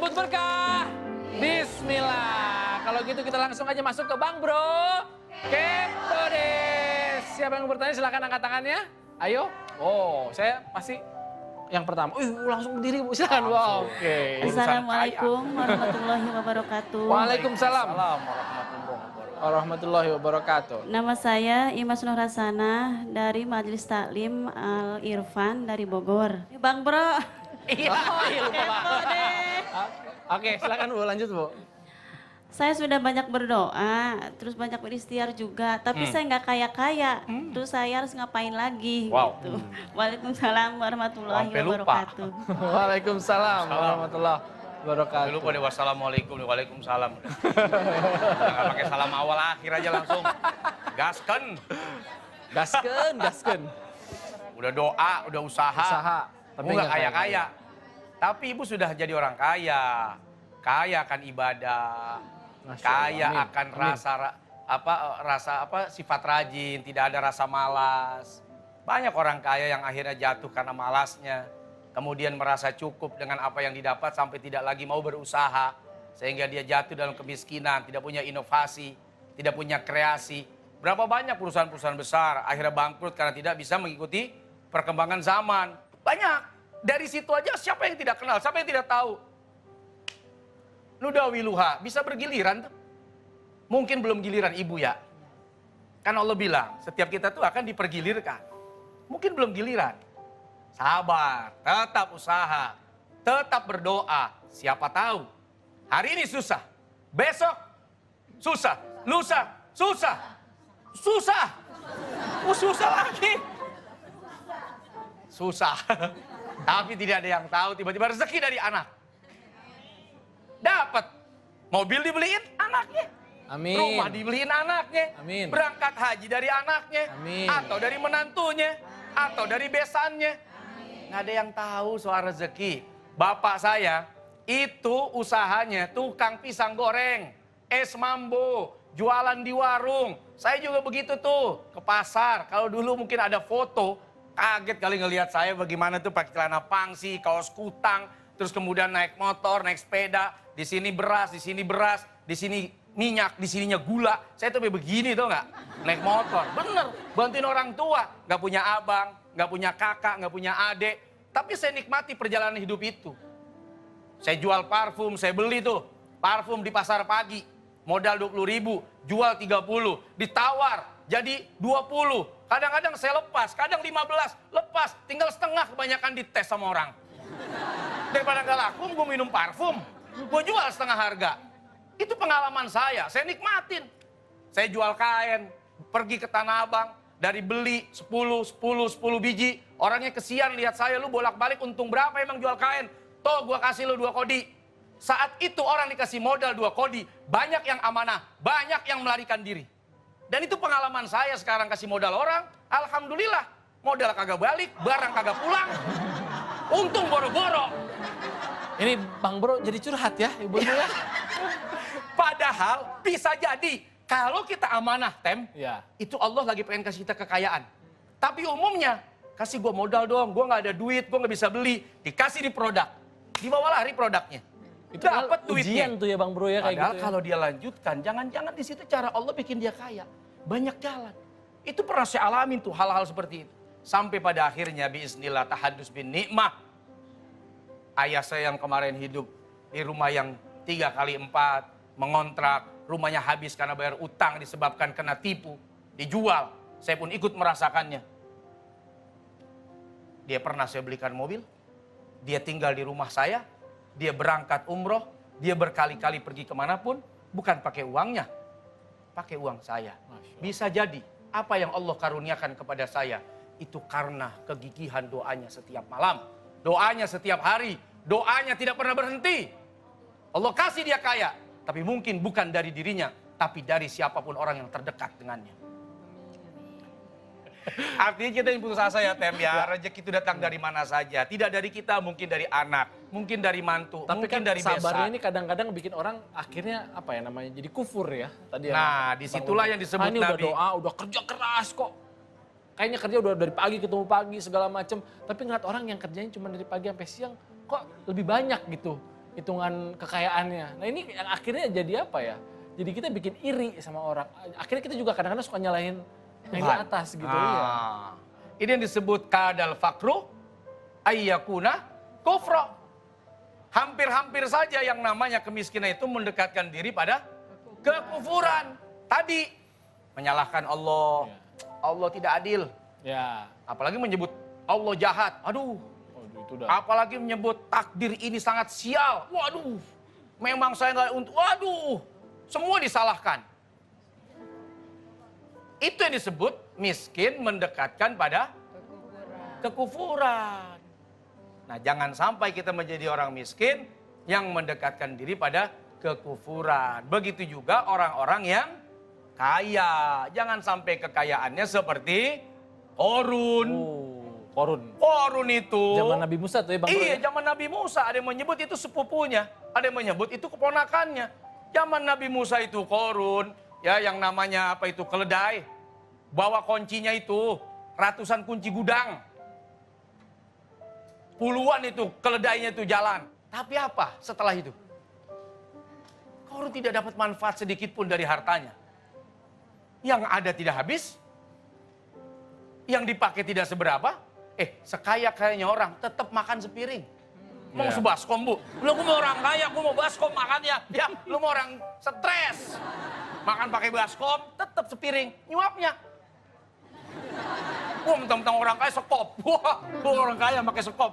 menyambut berkah. Bismillah. Kalau gitu kita langsung aja masuk ke Bang Bro. Kepo deh. Siapa yang bertanya silahkan angkat tangannya. Ayo. Oh, saya pasti yang pertama. Langsung berdiri Bu. Silakan. Wow, oke. Assalamualaikum warahmatullahi wabarakatuh. Waalaikumsalam warahmatullahi wabarakatuh. Nama saya Imas Nurhasana dari Majelis Taklim Al Irfan dari Bogor. Bang Bro. Iya, lupa banget. Oke, silakan Bu, lanjut Bu. Saya sudah banyak berdoa, terus banyak berikhtiar juga, tapi saya nggak kaya-kaya. Terus saya harus ngapain lagi? Wow. Gitu. Waalaikumsalam warahmatullahi Sampai lupa. wabarakatuh. Waalaikumsalam warahmatullahi wabarakatuh. Dulu pada wassalamualaikum, waalaikumsalam. Nggak pakai salam awal akhir aja langsung. Gasken. Gasken. Udah doa, udah usaha. Tapi Nggak kaya-kaya. Tapi ibu sudah jadi orang kaya. Kaya akan ibadah. Masya Kaya Allah. Amin. akan Amin. sifat rajin, tidak ada rasa malas. Banyak orang kaya yang akhirnya jatuh karena malasnya. Kemudian merasa cukup dengan apa yang didapat sampai tidak lagi mau berusaha. Sehingga dia jatuh dalam kemiskinan, tidak punya inovasi, tidak punya kreasi. Berapa banyak perusahaan-perusahaan besar akhirnya bangkrut karena tidak bisa mengikuti perkembangan zaman. Banyak. Dari situ aja siapa yang tidak kenal, siapa yang tidak tahu. Nudawiluha, bisa bergiliran tuh. Mungkin belum giliran ibu ya. Kan Allah bilang, setiap kita tuh akan dipergilirkan. Mungkin belum giliran. Sabar, tetap usaha, tetap berdoa. Siapa tahu, hari ini susah, besok susah, lusa susah, susah lagi. Susah, tapi tidak ada yang tahu tiba-tiba rezeki dari anak. Dapat, mobil dibeliin anaknya. Amin. Rumah dibeliin anaknya. Amin. Berangkat haji dari anaknya. Amin. Atau dari menantunya. Atau dari besannya. Nggak ada yang tahu soal rezeki. Bapak saya itu usahanya tukang pisang goreng. Es mambo. Jualan di warung. Saya juga begitu tuh. Ke pasar. Kalau dulu mungkin ada foto. Kaget kali ngelihat saya bagaimana tuh pakai celana pangsi, kaos kutang. Terus kemudian naik motor, naik sepeda. Di sini beras, di sini minyak, di sininya gula. Saya tuh begini tuh nggak, naik motor. Bener, bantuin orang tua. Nggak punya abang, nggak punya kakak, nggak punya adik. Tapi saya nikmati perjalanan hidup itu. Saya jual parfum, saya beli tuh. Parfum di pasar pagi. Modal 20.000, jual 30. Ditawar, jadi 20. Kadang-kadang saya lepas, kadang 15. Lepas, tinggal setengah kebanyakan dites sama orang. Daripada nggak laku, gue minum parfum. Gue jual setengah harga. Itu pengalaman saya nikmatin. Saya jual kain, pergi ke Tanah Abang, dari beli 10 biji. Orangnya kesian lihat saya, lu bolak-balik untung berapa emang jual kain? Toh gue kasih lu 2 kodi. Saat itu orang dikasih modal 2 kodi, banyak yang amanah, banyak yang melarikan diri. Dan itu pengalaman saya sekarang kasih modal orang, alhamdulillah. Modal kagak balik, barang kagak pulang. Untung boro-boro. Ini Bang Bro jadi curhat ya Ibu ya. Padahal bisa jadi kalau kita amanah Ya. itu Allah lagi pengen kasih kita kekayaan. Tapi umumnya kasih gue modal dong, gue nggak ada duit, gue nggak bisa beli, dikasih di produk, dibawa lari produknya. Itu Dapat duitnya. ujian tuh ya Bang Bro ya kayak Padahal gitu. kalau dia lanjutkan, jangan-jangan di situ cara Allah bikin dia kaya. Banyak jalan. Itu pernah saya alamin tuh hal-hal seperti itu. Sampai pada akhirnya biiznillah tahadus bin nikmah. Ayah saya yang kemarin hidup di rumah yang 3x4, mengontrak, rumahnya habis karena bayar utang disebabkan kena tipu, dijual. Saya pun ikut merasakannya. Dia pernah saya belikan mobil, dia tinggal di rumah saya, dia berangkat umroh, dia berkali-kali pergi kemanapun, bukan pakai uangnya, pakai uang saya. Bisa jadi apa yang Allah karuniakan kepada saya, itu karena kegigihan doanya setiap malam. Doanya setiap hari, doanya tidak pernah berhenti. Allah kasih dia kaya, tapi mungkin bukan dari dirinya, tapi dari siapapun orang yang terdekat dengannya. Artinya kita yang putus asa ya Tem ya, rezeki itu datang dari mana saja. Tidak dari kita, mungkin dari anak, mungkin dari mantu, Tapi mungkin kan dari sabarnya besan. ini kadang-kadang bikin orang akhirnya apa ya namanya jadi kufur ya. Tadi Nah, disitulah yang disebut ini udah Nabi. doa, udah kerja keras kok. Kayaknya kerja udah dari pagi ketemu pagi segala macam. Tapi ngeliat orang yang kerjanya cuma dari pagi sampai siang kok lebih banyak gitu. hitungan kekayaannya. Nah ini yang akhirnya jadi apa ya? Jadi kita bikin iri sama orang. Akhirnya kita juga kadang-kadang suka nyalahin yang di Tuhan. atas gitu ya. Ini yang disebut kadal fakru ayyakuna kufra. Hampir-hampir saja yang namanya kemiskinan itu mendekatkan diri pada kekufuran. Tadi menyalahkan Allah. Allah tidak adil. Ya. Apalagi menyebut Allah jahat. Aduh. Waduh, itu udah. Apalagi menyebut takdir ini sangat sial. Waduh. Memang saya nggak untuk. Waduh. Semua disalahkan. Itu yang disebut miskin mendekatkan pada kekufuran. Nah, jangan sampai kita menjadi orang miskin yang mendekatkan diri pada kekufuran. Begitu juga orang-orang yang kaya. Jangan sampai kekayaannya seperti Korun. Korun. Korun itu. Zaman Nabi Musa tuh ya Bang Bro. Iya, Ya? zaman Nabi Musa. Ada yang menyebut itu sepupunya. Ada yang menyebut itu keponakannya. Zaman Nabi Musa itu Korun. Ya, yang namanya apa itu, keledai. Bawa kuncinya itu, ratusan kunci gudang. Puluhan itu, keledainya itu jalan. Tapi apa setelah itu? Korun tidak dapat manfaat sedikit pun dari hartanya. Yang ada tidak habis. Yang dipakai tidak seberapa. Sekaya-kayanya orang tetap makan sepiring. Mau Iya. sebaskom, Bu? Lu mau orang kaya, gue mau baskom makannya. Ya, lu mau orang stres. Makan pakai baskom, tetap sepiring. Nyuapnya. Wah, mentang-mentang orang kaya sekop. Wah, orang kaya pakai sekop.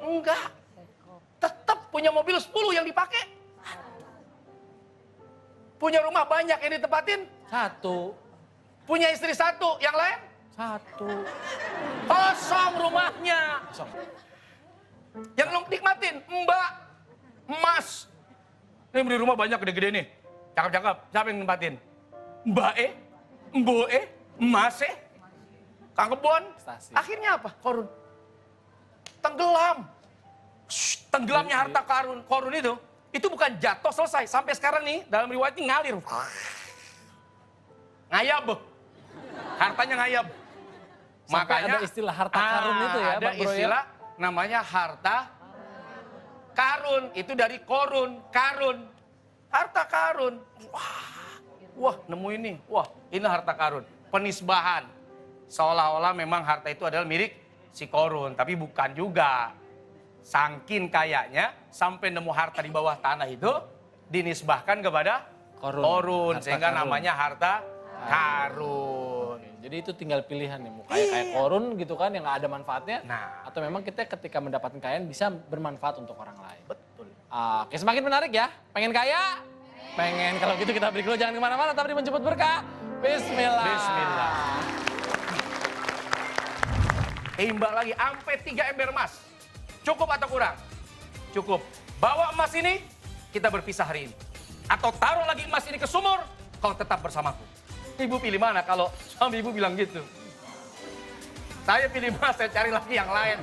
Enggak. Tetap punya mobil 10 yang dipakai. Punya rumah banyak yang ditempatin. 1. Punya istri 1, yang lain 1. kosong rumahnya. Kosong. Yang lu nikmatin, Mbak, Mas. Ini beli rumah banyak gede-gede nih. Cakep-cakep. Siapa yang nempatin? Mbak Mboe, Mas Kang Kebon. Prestasi. Akhirnya apa? Korun. Tenggelam. Tenggelamnya harta korun itu bukan jatuh selesai. Sampai sekarang nih, dalam riwayat ini ngalir. Ngayab. Hartanya ngayab. Sampai ada istilah harta karun itu ya, ada Bang Bro ya? istilah namanya harta karun. Itu dari korun, karun. Harta karun. Wah, nemu ini. Wah, ini harta karun. Penisbahan. Seolah-olah memang harta itu adalah milik si korun. Tapi bukan juga. Sangkin kayaknya, sampai nemu harta di bawah tanah itu, dinisbahkan kepada korun. Harta Sehingga karun. namanya harta karun. Jadi itu tinggal pilihan nih, mau kayak korun gitu kan yang nggak ada manfaatnya. Nah. Atau memang kita ketika mendapatkan kekayaan bisa bermanfaat untuk orang lain. Betul. Oke, semakin menarik ya. Pengen kaya? Pengen. Kalau gitu kita break dulu, jangan kemana-mana, tapi menjemput berkah. Bismillah. Bismillah. Imbang lagi, sampai 3 ember emas. Cukup atau kurang? Cukup. Bawa emas ini, kita berpisah hari ini. Atau taruh lagi emas ini ke sumur, kau tetap bersamaku. Ibu pilih mana kalau suami ibu bilang gitu? Saya pilih emas, saya cari lagi yang lain.